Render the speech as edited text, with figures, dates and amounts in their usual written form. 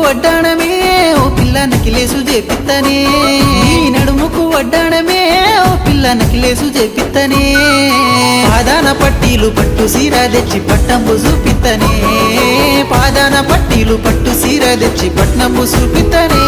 వడ్డాణమే ఓ పిల్ల నకిలేసు చేపిత్తనే నీ నడుముకు వడ్డాణమే ఓ పిల్ల నకిలేసు చేపిత్తనే పాదాన పట్టీలు పట్టు సీర తెచ్చి పట్నంబు చూపిత్తనే పాదాన పట్టీలు పట్టు సీర తెచ్చి పట్నంబు చూపిత్తనే